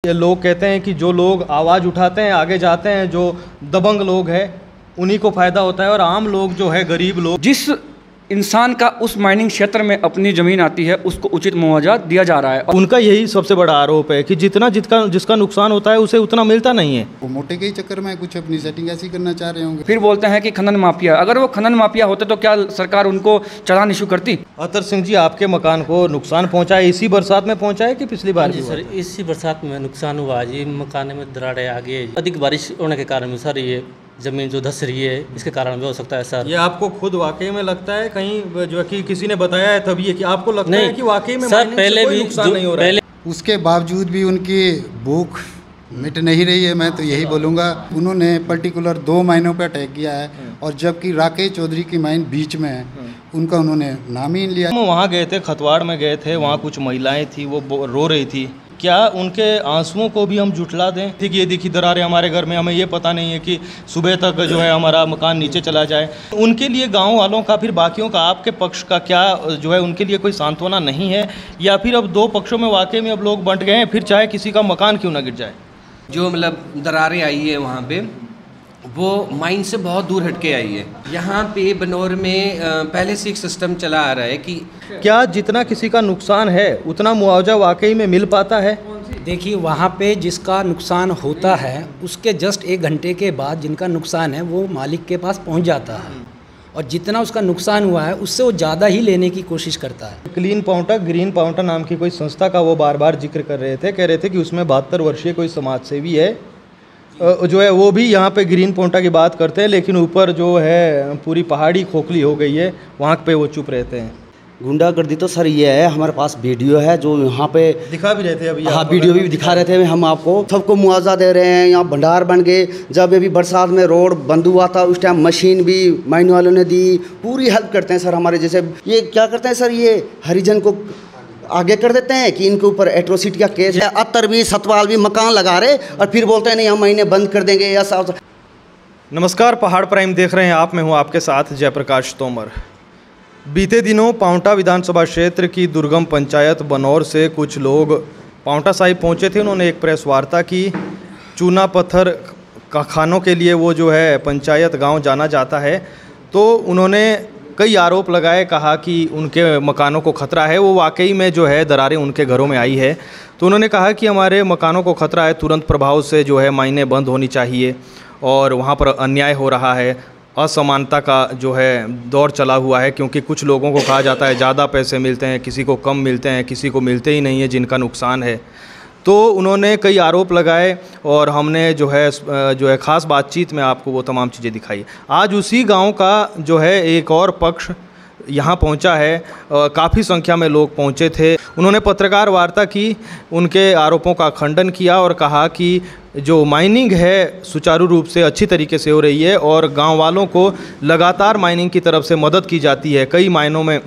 ये लोग कहते हैं कि जो लोग आवाज़ उठाते हैं, आगे जाते हैं, जो दबंग लोग हैं, उन्हीं को फ़ायदा होता है और आम लोग जो है, गरीब लोग, जिस इंसान का उस माइनिंग क्षेत्र में अपनी ज़मीन आती है उसको उचित मुआवजा दिया जा रहा है। उनका यही सबसे बड़ा आरोप है कि जिसका नुकसान होता है उसे उतना मिलता नहीं है। वो मोटे के ही चक्कर में कुछ अपनी सेटिंग ऐसी करना चाह रहे होंगे। फिर बोलते हैं कि खनन माफिया। अगर वो खनन माफिया होते तो क्या सरकार उनको चालान इशू करती? अतर सिंह जी, आपके मकान को नुकसान पहुंचा है, इसी बरसात में पहुंचा है कि पिछली बार? जी सर, इसी बरसात में नुकसान हुआ जी। मकान में दरारें आ गई, अधिक बारिश होने के कारण सर ये ज़मीन जो धंस रही है, इसके कारण भी हो सकता है सर। ये आपको खुद वाकई में लगता है कहीं जो है कि किसी ने बताया है तभी है कि आपको लगता है कि वाकई में सर पहले भी नुकसान नहीं हो रहा है? उसके बावजूद भी उनकी भूख मिट नहीं रही है। मैं तो यही बोलूँगा, उन्होंने पर्टिकुलर 2 माइनों पर अटैक किया है और जबकि राकेश चौधरी की माइन बीच में है, उनका उन्होंने नाम ही लिया। हम वहाँ गए थे, खतवाड़ में गए थे, वहाँ कुछ महिलाएं थी, वो रो रही थी। क्या उनके आंसुओं को भी हम जुटला दें? ठीक, ये देखिए दरारें हमारे घर में, हमें ये पता नहीं है कि सुबह तक जो है हमारा मकान नीचे चला जाए। उनके लिए गांव वालों का, फिर बाकियों का, आपके पक्ष का क्या जो है उनके लिए कोई सांत्वना नहीं है? या फिर अब 2 पक्षों में वाकई में अब लोग बंट गए हैं, फिर चाहे किसी का मकान क्यों ना गिर जाए? जो मतलब दरारें आई है वहाँ पे, वो माइन से बहुत दूर हटके आई है। यहाँ पे बनौर में पहले से एक सिस्टम चला आ रहा है कि क्या जितना किसी का नुकसान है उतना मुआवजा वाकई में मिल पाता है? देखिए, वहाँ पे जिसका नुकसान होता है उसके जस्ट 1 घंटे के बाद जिनका नुकसान है वो मालिक के पास पहुँच जाता है और जितना उसका नुकसान हुआ है उससे वो ज़्यादा ही लेने की कोशिश करता है। क्लीन पाउंटा, ग्रीन पाउंटा नाम की कोई संस्था का वो बार बार जिक्र कर रहे थे, कह रहे थे कि उसमें 72 वर्षीय कोई समाज सेवी है जो है वो भी यहाँ पे ग्रीन पाउंटा की बात करते हैं, लेकिन ऊपर जो है पूरी पहाड़ी खोखली हो गई है, वहाँ पे वो चुप रहते हैं। गुंडागर्दी तो सर ये है, हमारे पास वीडियो है जो यहाँ पे दिखा भी रहे थे अभी। हाँ, वीडियो भी दिखा रहे थे। हम आपको सबको मुआवजा दे रहे हैं। यहाँ भंडार बन गए। जब अभी बरसात में रोड बंद हुआ था उस टाइम मशीन भी माइन वालों ने दी। पूरी हेल्प करते हैं सर हमारे। जैसे ये क्या करते हैं सर, ये हरिजन को आगे कर देते हैं कि इनके ऊपर एट्रोसिटी का केस है। अत्तर भी सतवाल भी मकान लगा रहे और फिर बोलते हैं नहीं हम महीने बंद कर देंगे या साफ। नमस्कार, पहाड़ प्राइम देख रहे हैं आप। मैं हूं आपके साथ जयप्रकाश तोमर। बीते दिनों पांवटा विधानसभा क्षेत्र की दुर्गम पंचायत बनौर से कुछ लोग पांवटा साहिब पहुंचे थे। उन्होंने एक प्रेस वार्ता की। चूना पत्थर का खानों के लिए वो जो है पंचायत गांव जाना जाता है, तो उन्होंने कई आरोप लगाए, कहा कि उनके मकानों को खतरा है। वो वाकई में जो है दरारें उनके घरों में आई है, तो उन्होंने कहा कि हमारे मकानों को खतरा है, तुरंत प्रभाव से जो है माइनें बंद होनी चाहिए और वहाँ पर अन्याय हो रहा है, असमानता का जो है दौर चला हुआ है, क्योंकि कुछ लोगों को कहा जाता है ज़्यादा पैसे मिलते हैं, किसी को कम मिलते हैं, किसी को मिलते ही नहीं है जिनका नुकसान है। तो उन्होंने कई आरोप लगाए और हमने जो है ख़ास बातचीत में आपको वो तमाम चीज़ें दिखाई। आज उसी गांव का जो है एक और पक्ष यहाँ पहुँचा है, काफ़ी संख्या में लोग पहुँचे थे। उन्होंने पत्रकार वार्ता की, उनके आरोपों का खंडन किया और कहा कि जो माइनिंग है सुचारू रूप से अच्छी तरीके से हो रही है और गांव वालों को लगातार माइनिंग की तरफ से मदद की जाती है। कई मायनों में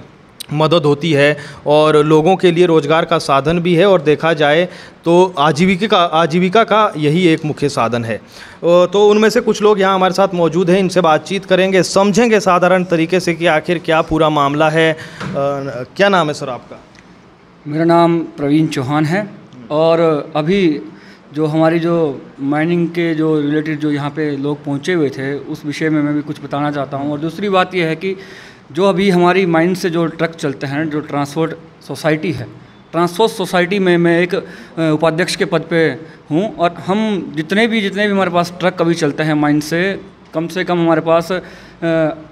मदद होती है और लोगों के लिए रोज़गार का साधन भी है और देखा जाए तो आजीविका का यही एक मुख्य साधन है। तो उनमें से कुछ लोग यहाँ हमारे साथ मौजूद हैं, इनसे बातचीत करेंगे, समझेंगे साधारण तरीके से कि आखिर क्या पूरा मामला है। क्या नाम है सर आपका? मेरा नाम प्रवीण चौहान है और अभी जो हमारी जो माइनिंग के जो रिलेटेड जो यहाँ पे लोग पहुँचे हुए थे उस विषय में मैं भी कुछ बताना चाहता हूँ। और दूसरी बात यह है कि जो अभी हमारी माइन से जो ट्रक चलते हैं, जो ट्रांसपोर्ट सोसाइटी है, ट्रांसपोर्ट सोसाइटी में मैं एक उपाध्यक्ष के पद पे हूँ और हम जितने भी हमारे पास ट्रक अभी चलते हैं माइन से कम हमारे पास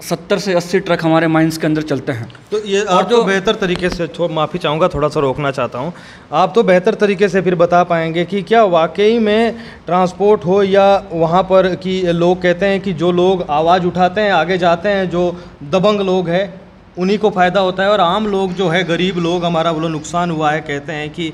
70 से 80 ट्रक हमारे माइंस के अंदर चलते हैं। तो ये आप तो बेहतर तरीके से, माफ़ी चाहूँगा थोड़ा सा रोकना चाहता हूँ, आप तो बेहतर तरीके से फिर बता पाएंगे कि क्या वाकई में ट्रांसपोर्ट हो या वहाँ पर कि लोग कहते हैं कि जो लोग आवाज़ उठाते हैं, आगे जाते हैं, जो दबंग लोग हैं, उन्हीं को फ़ायदा होता है और आम लोग जो है, गरीब लोग, हमारा वो नुकसान हुआ है, कहते हैं कि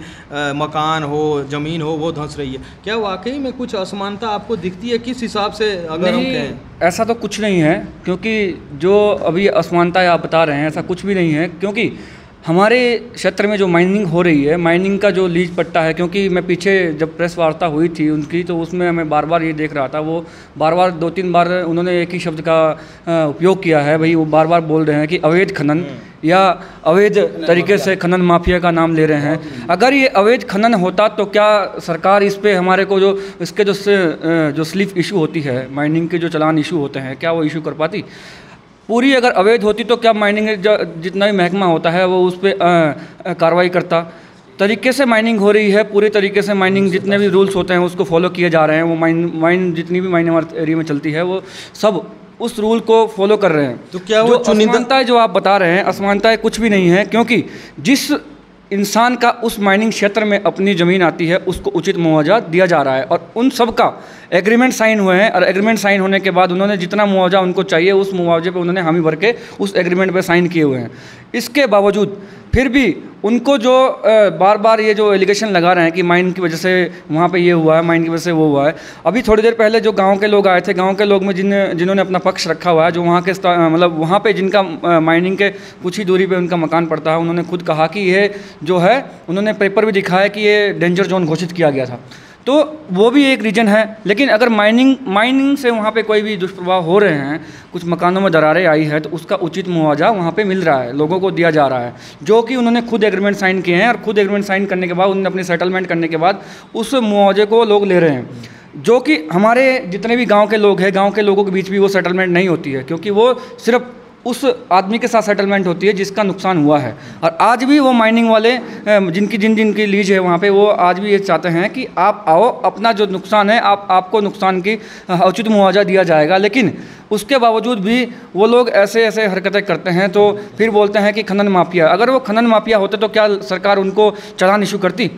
मकान हो, ज़मीन हो, वो धंस रही है। क्या वाकई में कुछ असमानता आपको दिखती है? किस हिसाब से अगर हम कहें? ऐसा तो कुछ नहीं है, क्योंकि जो अभी असमानता आप बता रहे हैं ऐसा कुछ भी नहीं है, क्योंकि हमारे क्षेत्र में जो माइनिंग हो रही है, माइनिंग का जो लीज पट्टा है, क्योंकि मैं पीछे जब प्रेस वार्ता हुई थी उनकी, तो उसमें मैं बार बार ये देख रहा था, वो बार बार 2-3 बार उन्होंने एक ही शब्द का उपयोग किया है भाई। वो बार बार बोल रहे हैं कि अवैध खनन या अवैध तरीके से खनन माफिया का नाम ले रहे हैं। अगर ये अवैध खनन होता तो क्या सरकार इस पे हमारे को जो इसके जो स्लिप इशू होती है, माइनिंग के जो चालान इशू होते हैं, क्या वो इशू कर पाती? पूरी अगर अवैध होती तो क्या माइनिंग जितना भी महकमा होता है वो उस पर कार्रवाई करता? तरीके से माइनिंग हो रही है, पूरे तरीके से माइनिंग जितने भी रूल्स होते हैं उसको फॉलो किए जा रहे हैं। वो माइन जितनी भी माइन हमारे एरिया में चलती है वो सब उस रूल को फॉलो कर रहे हैं। तो क्या वो असमानताएं जो आप बता रहे हैं, असमानताएं कुछ भी नहीं है, क्योंकि जिस इंसान का उस माइनिंग क्षेत्र में अपनी ज़मीन आती है उसको उचित मुआवजा दिया जा रहा है, और उन सब का एग्रीमेंट साइन हुए हैं। और एग्रीमेंट साइन होने के बाद उन्होंने जितना मुआवजा उनको चाहिए उस मुआवजे पे उन्होंने हामी भर के उस एग्रीमेंट पे साइन किए हुए हैं। इसके बावजूद फिर भी उनको जो बार बार ये जो एलिगेशन लगा रहे हैं कि माइन की वजह से वहाँ पे ये हुआ है, माइन की वजह से वो हुआ है। अभी थोड़ी देर पहले जो गांव के लोग आए थे, गांव के लोग में जिन्होंने अपना पक्ष रखा हुआ है, जो वहाँ के मतलब वहाँ पे जिनका माइनिंग के कुछ ही दूरी पे उनका मकान पड़ता है, उन्होंने खुद कहा कि ये जो है, उन्होंने पेपर भी दिखाया कि ये डेंजर जोन घोषित किया गया था। तो वो भी एक रीज़न है। लेकिन अगर माइनिंग से वहाँ पे कोई भी दुष्प्रभाव हो रहे हैं, कुछ मकानों में दरारें आई है, तो उसका उचित मुआवजा वहाँ पे मिल रहा है, लोगों को दिया जा रहा है, जो कि उन्होंने खुद एग्रीमेंट साइन किए हैं। और खुद एग्रीमेंट साइन करने के बाद उन्होंने अपनी सेटलमेंट करने के बाद उस मुआवजे को लोग ले रहे हैं, जो कि हमारे जितने भी गाँव के लोग हैं, गाँव के लोगों के बीच भी वो सेटलमेंट नहीं होती है, क्योंकि वो सिर्फ उस आदमी के साथ सेटलमेंट होती है जिसका नुकसान हुआ है। और आज भी वो माइनिंग वाले जिनकी लीज है वहाँ पे, वो आज भी ये चाहते हैं कि आप आओ, अपना जो नुकसान है आपको नुकसान की उचित मुआवजा दिया जाएगा। लेकिन उसके बावजूद भी वो लोग ऐसे हरकतें करते हैं, तो फिर बोलते हैं कि खनन माफिया। अगर वो खनन माफिया होते तो क्या सरकार उनको चालान इशू करती?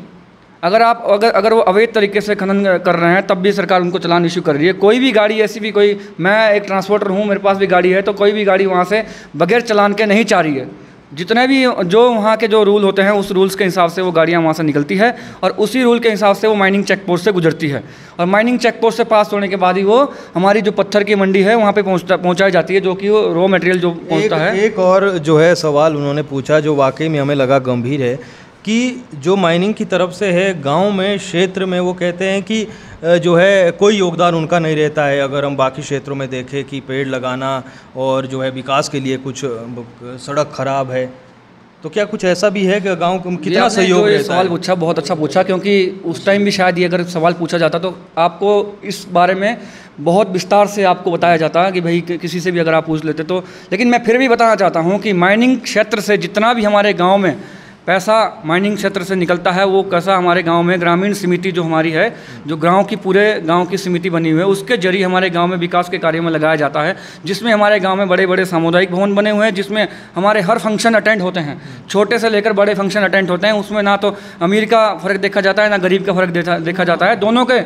अगर वो अवैध तरीके से खनन कर रहे हैं तब भी सरकार उनको चालान इशू कर रही है। कोई भी गाड़ी ऐसी भी, कोई, मैं एक ट्रांसपोर्टर हूँ, मेरे पास भी गाड़ी है, तो कोई भी गाड़ी वहाँ से बगैर चालान के नहीं जा रही है। जितने भी जो वहाँ के जो रूल होते हैं उस रूल्स के हिसाब से वो गाड़ियाँ वहाँ से निकलती है, और उसी रूल के हिसाब से वो माइनिंग चेक पोस्ट से गुजरती है। और माइनिंग चेक पोस्ट से पास होने के बाद ही वो हमारी जो पत्थर की मंडी है वहाँ पे पहुँचाई जाती है, जो कि वो रॉ मटेरियल जो पहुँचता है। एक और जो है सवाल उन्होंने पूछा जो वाकई में हमें लगा गंभीर है, कि जो माइनिंग की तरफ से है गांव में, क्षेत्र में, वो कहते हैं कि जो है कोई योगदान उनका नहीं रहता है। अगर हम बाकी क्षेत्रों में देखें कि पेड़ लगाना और जो है विकास के लिए कुछ सड़क खराब है, तो क्या कुछ ऐसा भी है कि गांव को कितना सहयोग रहता है? सवाल पूछा, बहुत अच्छा पूछा, क्योंकि उस टाइम भी शायद ये अगर सवाल पूछा जाता तो आपको इस बारे में बहुत विस्तार से आपको बताया जाता कि भाई किसी से भी अगर आप पूछ लेते तो। लेकिन मैं फिर भी बताना चाहता हूँ कि माइनिंग क्षेत्र से जितना भी हमारे गाँव में पैसा माइनिंग क्षेत्र से निकलता है, वो कैसा हमारे गांव में ग्रामीण समिति जो हमारी है, जो गांव की पूरे गांव की समिति बनी हुई है, उसके जरिए हमारे गांव में विकास के कार्यों में लगाया जाता है, जिसमें हमारे गांव में बड़े बड़े सामुदायिक भवन बने हुए हैं, जिसमें हमारे हर फंक्शन अटेंड होते हैं, छोटे से लेकर बड़े फंक्शन अटेंड होते हैं। उसमें ना तो अमीर का फ़र्क देखा जाता है, ना गरीब का फ़र्क देखा जाता है। दोनों के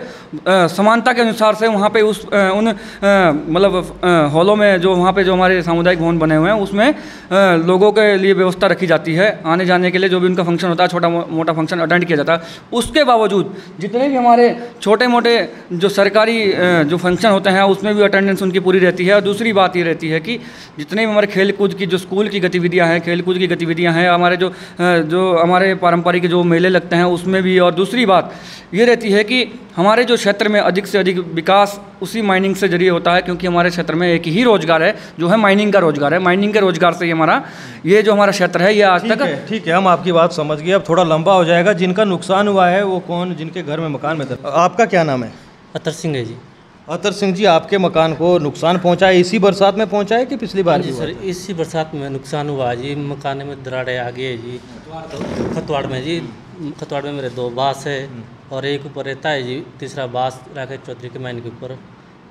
समानता के अनुसार से वहाँ पर उन मतलब हॉलों में जो वहाँ पर जो हमारे सामुदायिक भवन बने हुए हैं उसमें लोगों के लिए व्यवस्था रखी जाती है, आने जाने के लिए जो भी उनका फंक्शन होता है, छोटा मोटा फंक्शन अटेंड किया जाता है। उसके बावजूद जितने भी हमारे छोटे मोटे जो सरकारी जो फंक्शन होते हैं उसमें भी अटेंडेंस उनकी पूरी रहती है। और दूसरी बात ये रहती है कि जितने भी हमारे खेलकूद की जो स्कूल की गतिविधियां हैं, खेलकूद की गतिविधियां हैं, हमारे जो हमारे पारंपरिक जो मेले लगते हैं उसमें भी। और दूसरी बात ये रहती है कि हमारे जो क्षेत्र में अधिक से अधिक विकास उसी माइनिंग से जरिए होता है, क्योंकि हमारे क्षेत्र में एक ही रोजगार है जो है माइनिंग का रोजगार है। माइनिंग के रोजगार से ही हमारा ये जो हमारा क्षेत्र है ये आज तक। ठीक है, हम आपकी बात समझ गए। अब थोड़ा लंबा हो जाएगा। जिनका नुकसान हुआ है वो कौन, जिनके घर में मकान में आपका क्या नाम है? अतर सिंह है जी। अतर सिंह जी, आपके मकान को नुकसान पहुंचा है, इसी बरसात में पहुंचा है कि पिछली बार? जी सर, इसी बरसात में नुकसान हुआ जी। मकान में दरारें आ गई है जी, खतवाड़ में जी। खतवाड़ में मेरे 2 बास है और एक ऊपर रहता है जी, तीसरा बास राकेश चौधरी के माइन के ऊपर।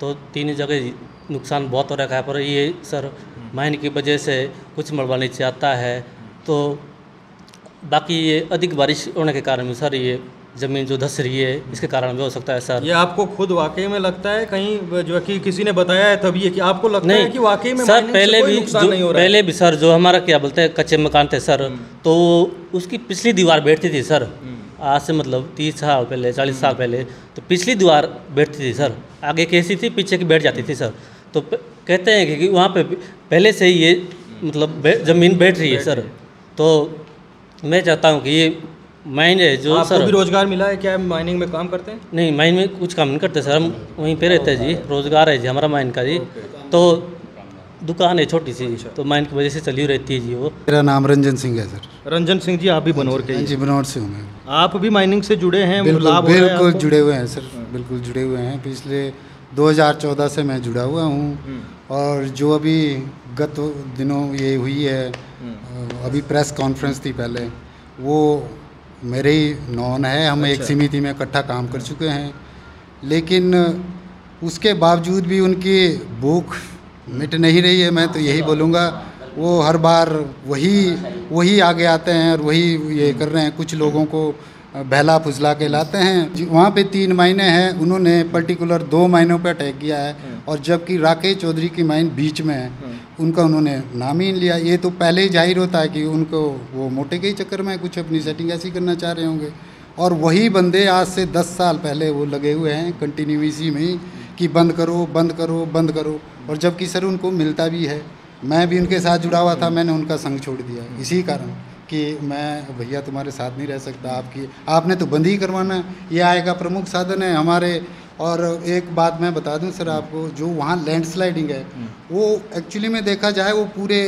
तो 3 जगह नुकसान बहुत हो रखा है। पर ये सर माइन की वजह से कुछ मलबा नीचे आता है, तो बाकी ये अधिक बारिश होने के कारण भी सर ये ज़मीन जो धस रही है, इसके कारण भी हो सकता है सर। ये आपको खुद वाकई में लगता है कहीं जो कि किसी ने बताया है तभी कि आपको लगता है कि वाकई में सर पहले भी सर जो हमारा क्या बोलते हैं कच्चे मकान थे सर, तो उसकी पिछली दीवार बैठती थी सर। आज से मतलब 30 साल पहले, 40 साल पहले तो पिछली दीवार बैठती थी सर। आगे कैसी थी, पीछे की बैठ जाती थी सर। तो कहते हैं कि वहाँ पे पहले से ही ये मतलब ज़मीन बैठ रही है सर। तो मैं चाहता हूँ कि ये माइन है जो आपको सर भी रोजगार मिला है क्या? माइनिंग में काम करते हैं? नहीं, माइन में कुछ काम नहीं करते सर, हम वहीं पे रहते हैं जी। रोजगार है जी हमारा माइन का जी। तो दुकान है छोटी सी, तो माइन की वजह से चली रहती है जी वो। मेरा नाम रंजन सिंह है सर। रंजन सिंह जी, आप भी बनौर के हाँ ही? जी, बनौर से हूँ मैं। आप भी माइनिंग से जुड़े हैं? बिल्कुल लाभ हो रहा है बिल्कुल आपको? जुड़े हुए हैं सर, बिल्कुल जुड़े हुए हैं। पिछले 2014 से मैं जुड़ा हुआ हूँ। और जो अभी गत दिनों ये हुई है, अभी प्रेस कॉन्फ्रेंस थी पहले, वो मेरे ही नॉन है। हम एक समिति में इकट्ठा काम कर चुके हैं, लेकिन उसके बावजूद भी उनकी भूख मिट नहीं रही है। मैं तो यही बोलूँगा, वो हर बार वही आगे आते हैं और वही ये कर रहे हैं, कुछ लोगों को बहला फुसला के लाते हैं। वहाँ पे 3 माइने हैं, उन्होंने पर्टिकुलर 2 माइनों पे अटैक किया है, और जबकि राकेश चौधरी की माइन बीच में है, उनका उन्होंने नाम ही नहीं लिया। ये तो पहले ही जाहिर होता है कि उनको वो मोटे के ही चक्कर में कुछ अपनी सेटिंग ऐसी करना चाह रहे होंगे। और वही बंदे आज से 10 साल पहले वो लगे हुए हैं कंटिन्यू इसी में कि बंद करो बंद करो बंद करो, और जबकि सर उनको मिलता भी है। मैं भी उनके साथ जुड़ा हुआ था, मैंने उनका संग छोड़ दिया इसी कारण कि मैं भैया तुम्हारे साथ नहीं रह सकता, आपने तो बंद ही करवाना है, ये आय का प्रमुख साधन है हमारे। और एक बात मैं बता दूं सर आपको, जो वहाँ लैंडस्लाइडिंग है वो एक्चुअली में देखा जाए वो पूरे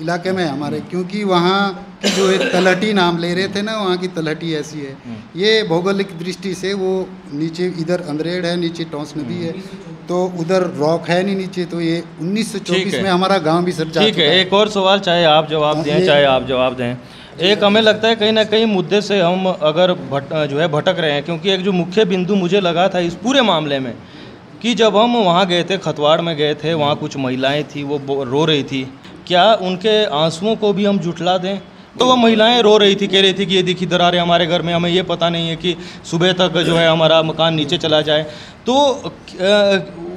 इलाके में है हमारे, क्योंकि वहाँ की जो एक तलहटी नाम ले रहे थे ना, वहाँ की तलहटी ऐसी है। ये भौगोलिक दृष्टि से वो नीचे इधर अंधेड़ है, नीचे टॉस नदी है, तो उधर रॉक है नहीं नीचे, तो ये 1924 में हमारा गांव भी सर जा ठीक है। एक और सवाल, चाहे आप जवाब दें चाहे आप जवाब दें। एक हमें लगता है कहीं ना कहीं मुद्दे से हम अगर भटक रहे हैं, क्योंकि एक जो मुख्य बिंदु मुझे लगा था इस पूरे मामले में कि जब हम वहाँ गए थे, खतवाड़ में गए थे, वहाँ कुछ महिलाएं थी, वो रो रही थी। क्या उनके आंसुओं को भी हम जुटला दें? तो वो महिलाएं रो रही थी, कह रही थी कि ये देखिए दरारें हमारे घर में, हमें ये पता नहीं है कि सुबह तक जो है हमारा मकान नीचे चला जाए। तो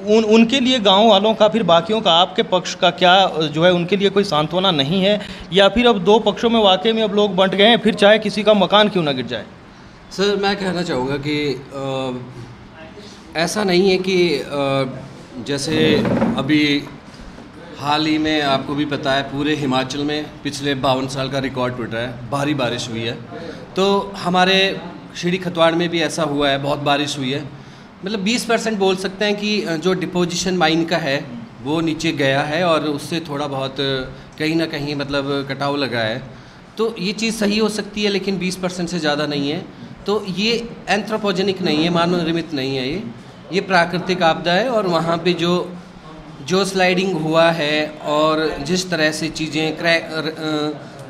उनके लिए गांव वालों का, फिर बाकियों का, आपके पक्ष का क्या जो है उनके लिए कोई सांत्वना नहीं है, या फिर अब 2 पक्षों में वाकई में अब लोग बंट गए हैं, फिर चाहे किसी का मकान क्यों ना गिर जाए? सर मैं कहना चाहूँगा कि ऐसा नहीं है कि जैसे अभी हाल ही में आपको भी पता है पूरे हिमाचल में पिछले 52 साल का रिकॉर्ड टूट रहा है, भारी बारिश हुई है। तो हमारे शिड़ी खतवाड़ में भी ऐसा हुआ है, बहुत बारिश हुई है। मतलब 20% बोल सकते हैं कि जो डिपोजिशन माइन का है वो नीचे गया है, और उससे थोड़ा बहुत कहीं ना कहीं मतलब कटाव लगा है। तो ये चीज़ सही हो सकती है, लेकिन 20% से ज़्यादा नहीं है। तो ये एंथ्रोपोजेनिक नहीं है, मानव निर्मित नहीं है, ये प्राकृतिक आपदा है। और वहाँ पे जो स्लाइडिंग हुआ है और जिस तरह से चीज़ें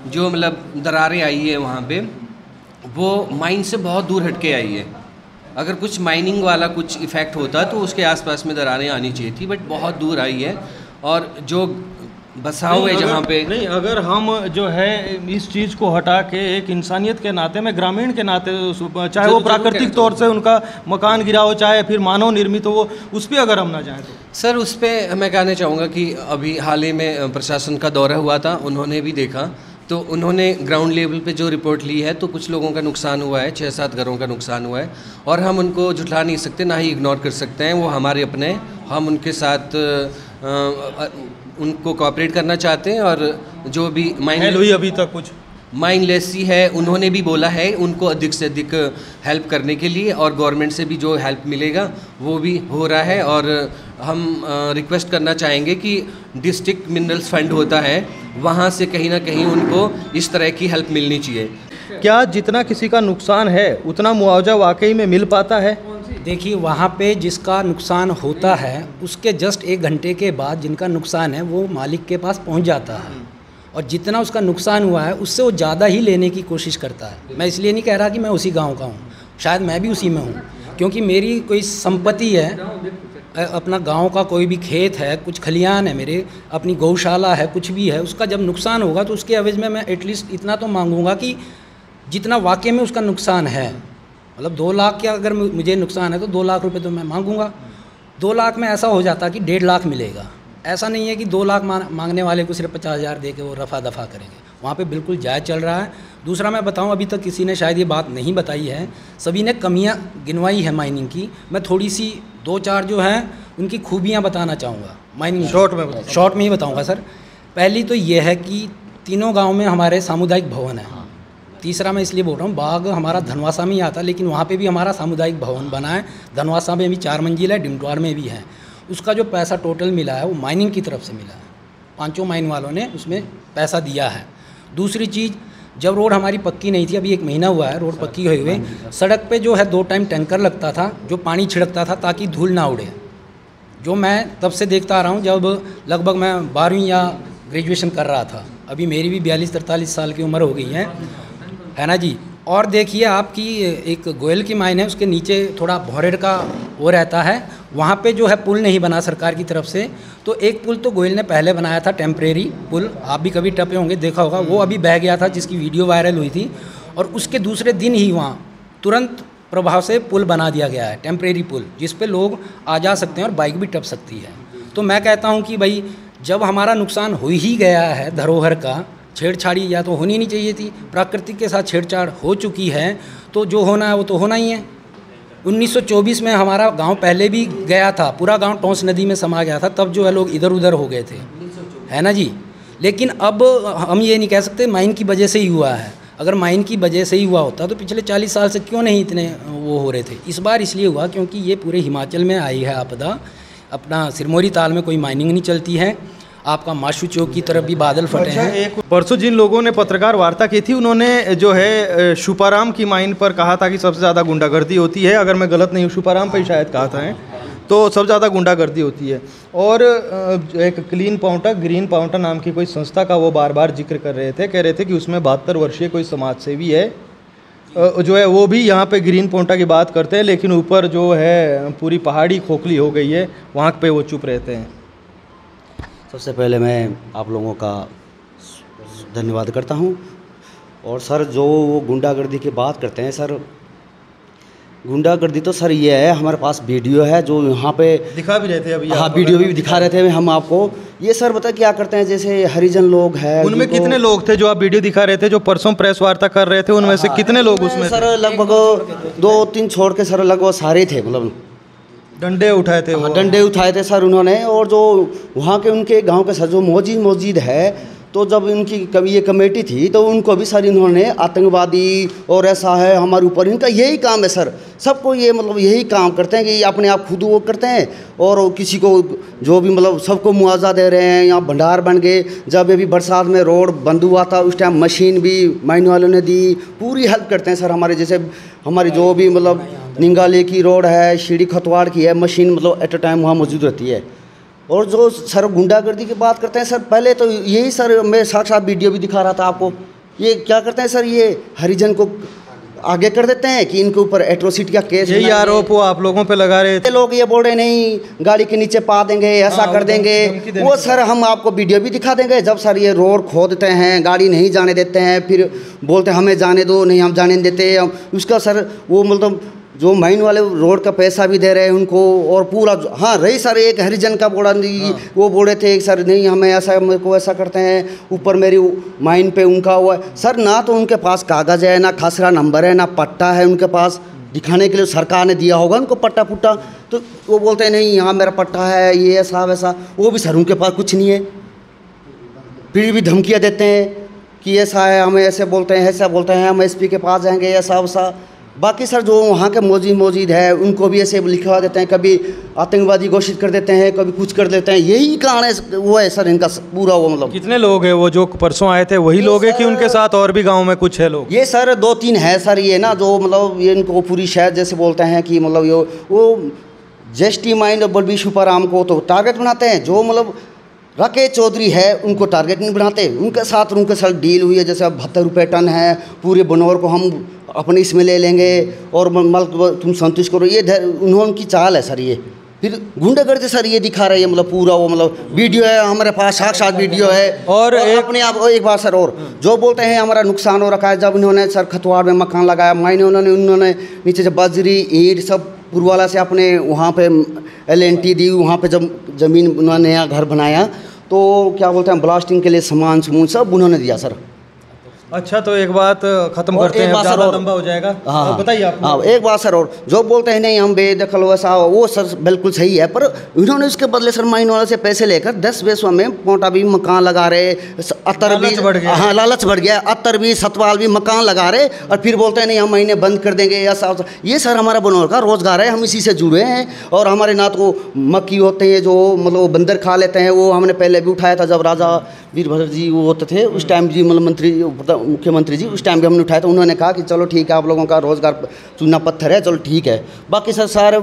जो मतलब दरारें आई है वहाँ पे, वो माइन से बहुत दूर हटके आई है। अगर कुछ माइनिंग वाला कुछ इफ़ेक्ट होता तो उसके आसपास में दरारें आनी चाहिए थी, बट बहुत दूर आई है। और जो बसाव है जहाँ पे नहीं, अगर हम जो है इस चीज़ को हटा के एक इंसानियत के नाते में, ग्रामीण के नाते, चाहे वो प्राकृतिक तौर से उनका मकान गिरा हो, चाहे फिर मानव निर्मित हो, वो उस पर अगर हम ना जाएँ तो सर उस पर मैं कहना चाहूँगा कि अभी हाल ही में प्रशासन का दौरा हुआ था, उन्होंने भी देखा, तो उन्होंने ग्राउंड लेवल पे जो रिपोर्ट ली है, तो कुछ लोगों का नुकसान हुआ है, 6-7 घरों का नुकसान हुआ है। और हम उनको झुठला नहीं सकते, ना ही इग्नोर कर सकते हैं, वो हमारे अपने, हम उनके साथ उनको कोऑपरेट करना चाहते हैं। और जो भी अभी तक कुछ माइनलेसी है, उन्होंने भी बोला है उनको अधिक से अधिक हेल्प करने के लिए, और गवर्नमेंट से भी जो हेल्प मिलेगा वो भी हो रहा है। और हम रिक्वेस्ट करना चाहेंगे कि डिस्ट्रिक्ट मिनरल्स फंड होता है, वहाँ से कहीं ना कहीं उनको इस तरह की हेल्प मिलनी चाहिए। क्या जितना किसी का नुकसान है उतना मुआवजा वाकई में मिल पाता है? देखिए, वहाँ पे जिसका नुकसान होता है उसके जस्ट 1 घंटे के बाद जिनका नुकसान है वो मालिक के पास पहुँच जाता है, और जितना उसका नुकसान हुआ है उससे वो ज़्यादा ही लेने की कोशिश करता है। मैं इसलिए नहीं कह रहा कि मैं उसी गांव का हूँ, शायद मैं भी उसी में हूँ, क्योंकि मेरी कोई संपत्ति है, अपना गांव का कोई भी खेत है, कुछ खलियान है मेरे, अपनी गौशाला है, कुछ भी है, उसका जब नुकसान होगा तो उसके एवज में मैं एटलीस्ट इतना तो मांगूंगा कि जितना वाकई में उसका नुकसान है, मतलब 2 लाख का अगर मुझे नुकसान है तो 2 लाख रुपए तो मैं मांगूंगा। 2 लाख में ऐसा हो जाता कि 1.5 लाख मिलेगा। ऐसा नहीं है कि 2 लाख मांगने वाले को सिर्फ 50,000 दे के वो रफा दफा करेंगे, वहाँ पे बिल्कुल जायज़ चल रहा है। दूसरा मैं बताऊँ, अभी तक किसी ने शायद ये बात नहीं बताई है, सभी ने कमियाँ गिनवाई है माइनिंग की। मैं थोड़ी सी 2-4 जो हैं उनकी खूबियाँ बताना चाहूँगा माइनिंग। शॉर्ट में ही बताऊँगा सर। पहली तो ये है कि तीनों गाँव में हमारे सामुदायिक भवन है, तीसरा मैं इसलिए बोल रहा हूँ, बाग हमारा धनवासा में ही आता, लेकिन वहाँ पे भी हमारा सामुदायिक भवन बना है। धनवासा में भी 4 मंजिल है, डिमटवार में भी है। उसका जो पैसा टोटल मिला है वो माइनिंग की तरफ से मिला है, 5 माइन वालों ने उसमें पैसा दिया है। दूसरी चीज़, जब रोड हमारी पक्की नहीं थी, अभी 1 महीना हुआ है रोड पक्की हुए हुए, सड़क पे जो है 2 टाइम टैंकर लगता था जो पानी छिड़कता था ताकि धूल ना उड़े, जो मैं तब से देखता आ रहा हूँ जब लगभग मैं 12वीं या ग्रेजुएशन कर रहा था। अभी मेरी भी 42-43 साल की उम्र हो गई है ना जी। और देखिए आपकी एक गोयल की माइन है, उसके नीचे थोड़ा भौरेड का वो रहता है, वहाँ पे जो है पुल नहीं बना सरकार की तरफ से। तो एक पुल तो गोयल ने पहले बनाया था, टेम्परेरी पुल, आप भी कभी टपे होंगे, देखा होगा, वो अभी बह गया था जिसकी वीडियो वायरल हुई थी। और उसके दूसरे दिन ही वहाँ तुरंत प्रभाव से पुल बना दिया गया है, टेम्परेरी पुल, जिस पे लोग आ जा सकते हैं और बाइक भी टप सकती है। तो मैं कहता हूँ कि भाई जब हमारा नुकसान हो ही गया है धरोहर का, छेड़छाड़ी या तो होनी नहीं चाहिए थी, प्राकृतिक के साथ छेड़छाड़ हो चुकी है, तो जो होना है वो तो होना ही है। 1924 में हमारा गांव पहले भी गया था, पूरा गांव टोंस नदी में समा गया था, तब जो है लोग इधर उधर हो गए थे, है ना जी। लेकिन अब हम ये नहीं कह सकते माइन की वजह से ही हुआ है। अगर माइन की वजह से ही हुआ होता तो पिछले 40 साल से क्यों नहीं इतने वो हो रहे थे। इस बार इसलिए हुआ क्योंकि ये पूरे हिमाचल में आई है आपदा। अपना सिरमौरी ताल में कोई माइनिंग नहीं चलती है, आपका माशू चौक की तरफ भी बादल फटे हैं। एक परसों जिन लोगों ने पत्रकार वार्ता की थी, उन्होंने जो है शुपाराम की माइन पर कहा था कि सबसे ज़्यादा गुंडागर्दी होती है। अगर मैं गलत नहीं हूँ, शुपाराम पे शायद कहा था, तो सबसे ज़्यादा गुंडागर्दी होती है। और एक क्लीन पाउंटा, ग्रीन पाउंटा नाम की कोई संस्था का वो बार बार जिक्र कर रहे थे, कह रहे थे कि उसमें 72 वर्षीय कोई समाज सेवी है जो है वो भी यहाँ पे ग्रीन पाउंटा की बात करते हैं, लेकिन ऊपर जो है पूरी पहाड़ी खोखली हो गई है, वहाँ पे वो चुप रहते हैं। सबसे पहले मैं आप लोगों का धन्यवाद करता हूं। और सर जो वो गुंडागर्दी की बात करते हैं, सर गुंडागर्दी तो सर ये है, हमारे पास वीडियो है जो यहाँ पे दिखा भी रहे थे अभी। हाँ, वीडियो भी दिखा रहे थे हम आपको। ये सर बता क्या करते हैं, जैसे हरिजन लोग हैं, उनमें कितने लोग थे जो आप वीडियो दिखा रहे थे, जो परसों प्रेस वार्ता कर रहे थे, उनमें से कितने लोग उसमें सर लगभग 2-3 छोड़ के सर लगभग सारे थे, मतलब डंडे उठाए थे। हाँ, डंडे उठाए थे सर उन्होंने। और जो वहाँ के उनके गांव के सर जो मस्जिद है, तो जब इनकी कभी ये कमेटी थी तो उनको भी सर इन्होंने आतंकवादी और ऐसा है हमारे ऊपर, इनका यही काम है सर, सबको ये मतलब यही काम करते हैं कि अपने आप खुद वो करते हैं और किसी को जो भी मतलब सबको मुआवजा दे रहे हैं। यहाँ भंडार बन गए, जब अभी बरसात में रोड बंद हुआ था उस टाइम मशीन भी माइन वालों ने दी, पूरी हेल्प करते हैं सर हमारे। जैसे हमारी जो भी मतलब निंगाले की रोड है, सीढ़ी खतवाड़ की है, मशीन मतलब एट अ टाइम वहाँ मौजूद रहती है। और जो सर गुंडागर्दी की बात करते हैं सर, पहले तो यही सर मैं साक्षात वीडियो भी दिखा रहा था आपको। ये क्या करते हैं सर, ये हरिजन को आगे कर देते हैं कि इनके ऊपर एट्रोसिटी का केस, यही आरोप वो आप लोगों पे लगा रहे थे। लोग ये बोल रहे नहीं गाड़ी के नीचे पा देंगे, ऐसा कर देंगे, वो सर हम आपको वीडियो भी दिखा देंगे। जब सर ये रोड खोदते हैं, गाड़ी नहीं जाने देते हैं, फिर बोलते हैं हमें जाने दो, नहीं हम जाने नहीं देते, उसका सर वो मतलब जो माइन वाले रोड का पैसा भी दे रहे हैं उनको। और पूरा हाँ रही सर एक हरिजन का बोला वो बोल रहे थे सर नहीं हमें ऐसा, मेरे को ऐसा करते हैं, ऊपर मेरी माइन पे उनका हुआ है सर। ना तो उनके पास कागज़ है, ना खसरा नंबर है, ना पट्टा है उनके पास दिखाने के लिए, सरकार ने दिया होगा उनको पट्टा पुट्टा, तो वो बोलते हैं नहीं यहाँ मेरा पट्टा है, ये ऐसा वैसा। वो भी सर उनके पास कुछ नहीं है, फिर भी धमकियाँ देते हैं कि ऐसा है, हमें ऐसे बोलते हैं, ऐसा बोलते हैं, हम SP के पास जाएंगे, ऐसा वैसा। बाकी सर जो वहाँ के मौजूद है उनको भी ऐसे लिखवा देते हैं, कभी आतंकवादी घोषित कर देते हैं, कभी कुछ कर देते हैं। यही कारण है वो है सर इनका पूरा वो मतलब। कितने लोग हैं वो जो परसों आए थे, वही लोग हैं कि उनके साथ और भी गांव में कुछ है लोग? ये सर 2-3 है सर, ये ना जो मतलब ये इनको पूरी शहर जैसे बोलते हैं कि मतलब ये वो जेस्टी माइंड और बलबी शुपाराम को तो टारगेट बनाते हैं, जो मतलब राकेश चौधरी है उनको टारगेट नहीं बनाते। उनके साथ उनके साथ डील हुई है, जैसे अब 72 रुपये टन है, पूरे बनौर को हम अपने इसमें ले लेंगे और मल तुम संतुष्ट करो, ये उन्होंने की चाल है सर। ये फिर गुंडागर्दी सर ये दिखा रहे हैं, मतलब पूरा वो मतलब वीडियो है हमारे पास, साक्षात वीडियो है। और अपने आप एक बार सर और जो बोलते हैं हमारा नुकसान हो रखा है, जब इन्होंने सर खतवाड़ में मकान लगाया, मायने उन्होंने नीचे से बजरी ईंट सब पुरवाला से अपने वहाँ पे LNT दी, वहाँ पे जब ज़मीन उन्होंने नया घर बनाया तो क्या बोलते हैं ब्लास्टिंग के लिए सामान सब उन्होंने दिया सर। अच्छा, तो एक बात खत्म और करते एक हैं, बात ज़्यादा सर और- लंबा हो जाएगा। हाँ बताइए आप। हाँ, एक बात सर, और जो बोलते हैं नहीं हम बेदखल वैसा, वो सर बिल्कुल सही है, पर इन्होंने उसके बदले सर माइन वाले से पैसे लेकर 10 पैसों में पोंटा भी मकान लगा रहे, अतर भी, लालच बढ़ गया। हाँ लालच बढ़ गया, अतर भी सतवाल भी मकान लगा रहे, और फिर बोलते हैं नहीं हम महीने बंद कर देंगे या साफ। ये सर हमारा बनौर का रोजगार है, हम इसी से जुड़े हैं। और हमारे ना तो मक्की होते हैं जो मतलब वो बंदर खा लेते हैं, वो हमने पहले भी उठाया था जब राजा वीरभद्र जी वो होते थे उस टाइम जी, मतलब मंत्री मुख्यमंत्री जी उस टाइम भी हमने उठाया था। उन्होंने कहा कि चलो ठीक है, आप लोगों का रोजगार चूना पत्थर है, चलो ठीक है। बाकी सर सारे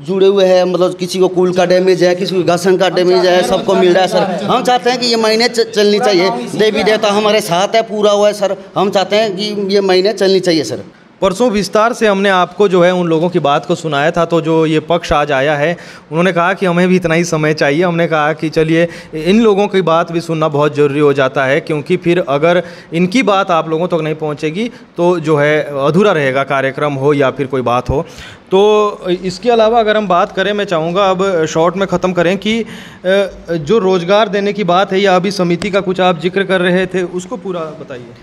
जुड़े हुए हैं, मतलब किसी को कूल का डैमेज है, किसी को घासन का डैमेज है, सबको मिल रहा है सर। हम चाहते हैं कि ये महीने चलनी चाहिए, देवी देवता हमारे साथ है, पूरा हुआ है सर। हम चाहते हैं कि ये महीने चलनी चाहिए सर। परसों विस्तार से हमने आपको जो है उन लोगों की बात को सुनाया था, तो जो ये पक्ष आज आया है उन्होंने कहा कि हमें भी इतना ही समय चाहिए। हमने कहा कि चलिए इन लोगों की बात भी सुनना बहुत ज़रूरी हो जाता है, क्योंकि फिर अगर इनकी बात आप लोगों तक नहीं पहुंचेगी तो जो है अधूरा रहेगा कार्यक्रम हो या फिर कोई बात हो। तो इसके अलावा अगर हम बात करें, मैं चाहूँगा अब शॉर्ट में ख़त्म करें कि जो रोज़गार देने की बात है या अभी समिति का कुछ आप जिक्र कर रहे थे, उसको पूरा बताइए।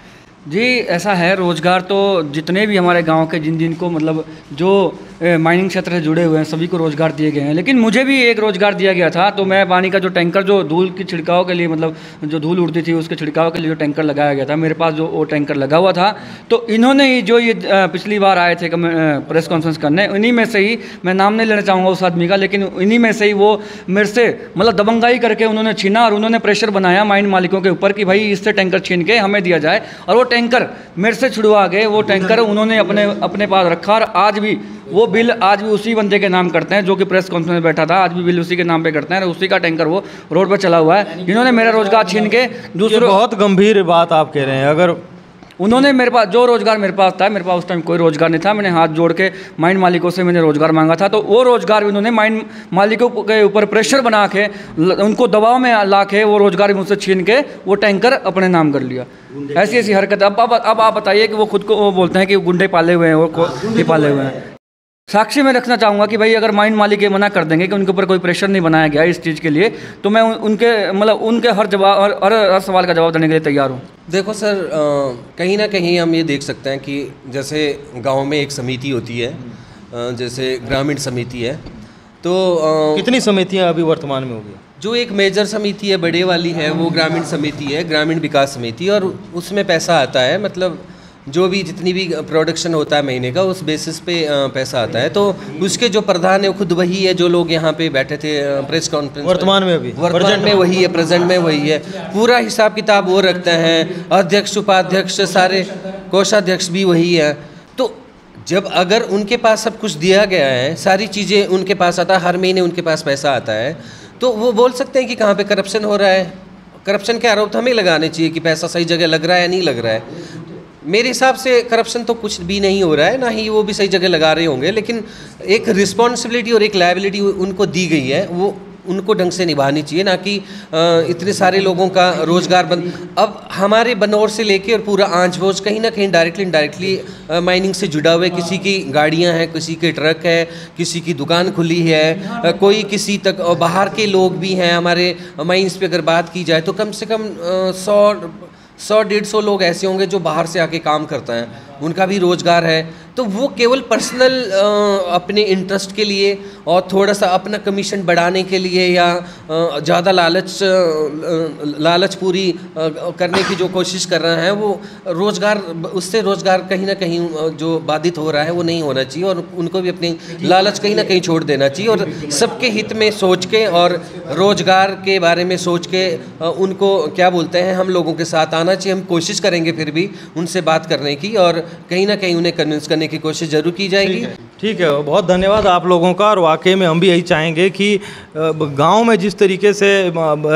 जी ऐसा है, रोज़गार तो जितने भी हमारे गांव के जिन को मतलब जो माइनिंग क्षेत्र से जुड़े हुए हैं सभी को रोज़गार दिए गए हैं। लेकिन मुझे भी एक रोज़गार दिया गया था, तो मैं पानी का जो टैंकर जो धूल की छिड़काव के लिए, मतलब जो धूल उड़ती थी उसके छिड़काव के लिए जो टैंकर लगाया गया था, मेरे पास जो वो टैंकर लगा हुआ था। तो इन्होंने ही जो ये पिछली बार आए थे प्रेस कॉन्फ्रेंस करने, उन्हीं में से ही, मैं नाम नहीं लेना चाहूँगा उस आदमी का, लेकिन इन्हीं में से ही वो मेरे से मतलब दबंगाई करके उन्होंने छीना और उन्होंने प्रेशर बनाया माइन मालिकों के ऊपर कि भाई इससे टैंकर छीन के हमें दिया जाए। और वो टैंकर मेरे से छुड़वा गए, वो टैंकर उन्होंने अपने पास रखा, और आज भी वो बिल आज भी उसी बंदे के नाम करते हैं जो कि प्रेस कॉन्फ्रेंस में बैठा था। आज भी बिल उसी के नाम पे करते हैं और उसी का टैंकर वो रोड पर चला हुआ है। इन्होंने मेरा रोजगार छीन के दूसरों, बहुत गंभीर बात आप कह रहे हैं। अगर उन्होंने मेरे पास जो रोज़गार मेरे पास था, मेरे पास उस टाइम कोई रोज़गार नहीं था, मैंने हाथ जोड़ के माइन मालिकों से मैंने रोज़गार मांगा था, तो वो रोज़गार भी उन्होंने माइन मालिकों के ऊपर प्रेशर बना के उनको दबाव में ला के वो रोज़गार भी मुझसे छीन के वो टैंकर अपने नाम कर लिया। ऐसी ऐसी हरकत। अब आप बताइए कि वो खुद को वो बोलते हैं कि गुंडे पाले हुए हैं, वो ये पाले हुए हैं। साक्षी में रखना चाहूँगा कि भाई अगर माइन मालिक ये मना कर देंगे कि उनके ऊपर कोई प्रेशर नहीं बनाया गया इस चीज़ के लिए, तो मैं उनके मतलब उनके हर सवाल का जवाब देने के लिए तैयार हूँ। देखो सर, कहीं ना कहीं हम ये देख सकते हैं कि जैसे गांव में एक समिति होती है, जैसे ग्रामीण समिति है, तो कितनी समितियां अभी वर्तमान में होगी? जो एक मेजर समिति है बड़े वाली है वो ग्रामीण समिति है, ग्रामीण विकास समिति, और उसमें पैसा आता है, मतलब जो भी जितनी भी प्रोडक्शन होता है महीने का उस बेसिस पे पैसा आता है। तो उसके जो प्रधान है वो खुद वही है जो लोग यहाँ पे बैठे थे प्रेस कॉन्फ्रेंस वर्तमान में अभी वर्तमान में वही है, प्रेजेंट में वही है। पूरा हिसाब किताब वो रखते हैं, अध्यक्ष उपाध्यक्ष सारे कोषाध्यक्ष भी वही है। तो जब अगर उनके पास सब कुछ दिया गया है, सारी चीज़ें उनके पास आता है, हर महीने उनके पास पैसा आता है, तो वो बोल सकते हैं कि कहाँ पे करप्शन हो रहा है। करप्शन के आरोप तो हमें लगाने चाहिए कि पैसा सही जगह लग रहा है या नहीं लग रहा है। मेरे हिसाब से करप्शन तो कुछ भी नहीं हो रहा है, ना ही वो भी सही जगह लगा रहे होंगे, लेकिन एक रिस्पॉन्सिबिलिटी और एक लायबिलिटी उनको दी गई है, वो उनको ढंग से निभानी चाहिए, ना कि इतने सारे लोगों का रोज़गार बंद। अब हमारे बनौर से लेके और पूरा आंच भोज कहीं ना कहीं डायरेक्टली इनडायरेक्टली माइनिंग से जुड़ा हुआ है। किसी की गाड़ियां हैं, किसी के ट्रक है, किसी की दुकान खुली है, कोई किसी तक बाहर के लोग भी हैं। हमारे माइंस पे अगर बात की जाए तो कम से कम 100-150 लोग ऐसे होंगे जो बाहर से आके काम करते हैं, उनका भी रोज़गार है। तो वो केवल पर्सनल अपने इंटरेस्ट के लिए और थोड़ा सा अपना कमीशन बढ़ाने के लिए या ज़्यादा लालच पूरी करने की जो कोशिश कर रहे हैं, वो रोज़गार, उससे रोज़गार कहीं ना कहीं जो बाधित हो रहा है वो नहीं होना चाहिए, और उनको भी अपनी लालच कहीं ना कहीं छोड़ देना चाहिए, और सबके हित में सोच के और रोज़गार के बारे में सोच के उनको क्या बोलते हैं, हम लोगों के साथ आना चाहिए। हम कोशिश करेंगे फिर भी उनसे बात करने की, और कहीं ना कहीं उन्हें कन्विंस करने की कोशिश जरूर की जाएगी। ठीक है, बहुत धन्यवाद आप लोगों का। और वाकई में हम भी यही चाहेंगे कि गांव में जिस तरीके से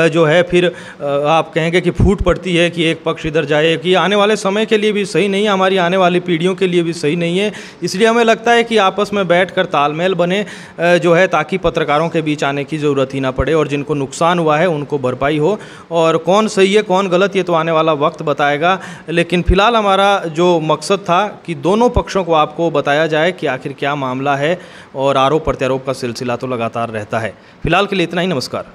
जो है फिर आप कहेंगे कि फूट पड़ती है कि एक पक्ष इधर जाए, कि आने वाले समय के लिए भी सही नहीं है, हमारी आने वाली पीढ़ियों के लिए भी सही नहीं है। इसलिए हमें लगता है कि आपस में बैठकर तालमेल बने जो है, ताकि पत्रकारों के बीच आने की ज़रूरत ही ना पड़े, और जिनको नुकसान हुआ है उनको भरपाई हो। और कौन सही है कौन गलत, ये तो आने वाला वक्त बताएगा। लेकिन फ़िलहाल हमारा जो मकसद था कि दोनों पक्षों को आपको बताया जाए कि आखिर क्या मामला है, और आरोप प्रत्यारोप का सिलसिला तो लगातार रहता है। फिलहाल के लिए इतना ही, नमस्कार।